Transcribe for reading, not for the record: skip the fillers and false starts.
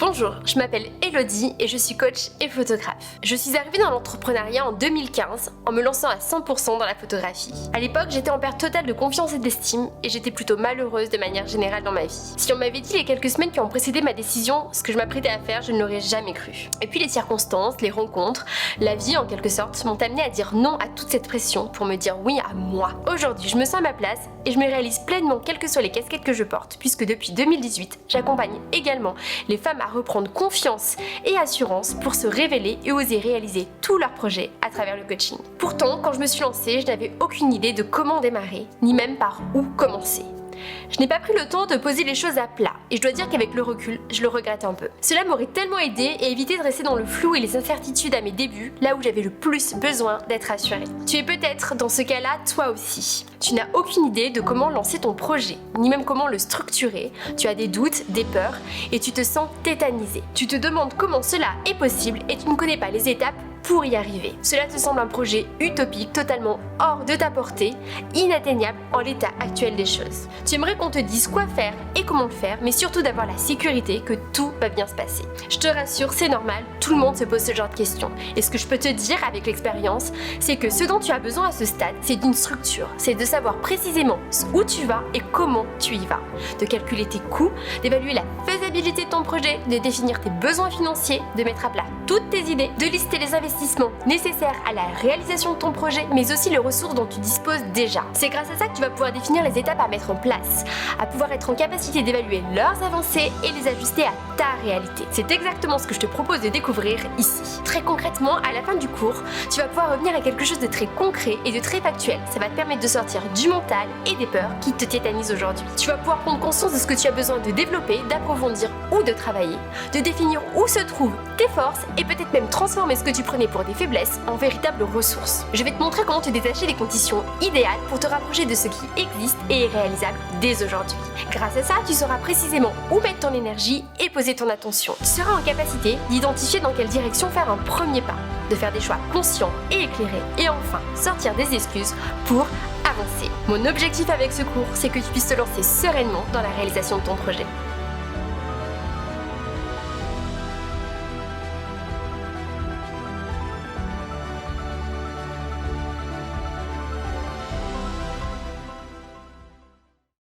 Bonjour, je m'appelle Elodie et je suis coach et photographe. Je suis arrivée dans l'entrepreneuriat en 2015 en me lançant à 100% dans la photographie. À l'époque, j'étais en perte totale de confiance et d'estime et j'étais plutôt malheureuse de manière générale dans ma vie. Si on m'avait dit les quelques semaines qui ont précédé ma décision ce que je m'apprêtais à faire, je ne l'aurais jamais cru. Et puis les circonstances, les rencontres, la vie en quelque sorte m'ont amenée à dire non à toute cette pression pour me dire oui à moi. Aujourd'hui, je me sens à ma place et je me réalise pleinement quelles que soient les casquettes que je porte puisque depuis 2018, j'accompagne également les femmes à reprendre confiance et assurance pour se révéler et oser réaliser tous leurs projets à travers le coaching. Pourtant, quand je me suis lancée, je n'avais aucune idée de comment démarrer, ni même par où commencer. Je n'ai pas pris le temps de poser les choses à plat et je dois dire qu'avec le recul, je le regrette un peu. Cela m'aurait tellement aidé et évité de rester dans le flou et les incertitudes à mes débuts, là où j'avais le plus besoin d'être rassurée. Tu es peut-être dans ce cas-là toi aussi. Tu n'as aucune idée de comment lancer ton projet, ni même comment le structurer. Tu as des doutes, des peurs et tu te sens tétanisé. Tu te demandes comment cela est possible et tu ne connais pas les étapes pour y arriver. Cela te semble un projet utopique, totalement hors de ta portée, inatteignable en l'état actuel des choses. Tu aimerais qu'on te dise quoi faire et comment le faire, mais surtout d'avoir la sécurité que tout va bien se passer. Je te rassure, c'est normal, tout le monde se pose ce genre de questions. Et ce que je peux te dire avec l'expérience, c'est que ce dont tu as besoin à ce stade, c'est d'une structure. C'est de savoir précisément où tu vas et comment tu y vas. De calculer tes coûts, d'évaluer la faisabilité de ton projet, de définir tes besoins financiers, de mettre à plat toutes tes idées, de lister les investissements nécessaires à la réalisation de ton projet, mais aussi les ressources dont tu disposes déjà. C'est grâce à ça que tu vas pouvoir définir les étapes à mettre en place, à pouvoir être en capacité d'évaluer leurs avancées et les ajuster à ta réalité. C'est exactement ce que je te propose de découvrir ici. Très concrètement, à la fin du cours, tu vas pouvoir revenir à quelque chose de très concret et de très factuel. Ça va te permettre de sortir du mental et des peurs qui te tétanisent aujourd'hui. Tu vas pouvoir prendre conscience de ce que tu as besoin de développer, d'approfondir ou de travailler, de définir où se trouvent tes forces et peut-être même transformer ce que tu prenais pour des faiblesses en véritables ressources. Je vais te montrer comment te détacher des conditions idéales pour te rapprocher de ce qui existe et est réalisable dès aujourd'hui. Grâce à ça, tu sauras précisément où mettre ton énergie et poser ton attention. Tu seras en capacité d'identifier dans quelle direction faire un premier pas, de faire des choix conscients et éclairés et enfin sortir des excuses pour avancer. Mon objectif avec ce cours, c'est que tu puisses te lancer sereinement dans la réalisation de ton projet.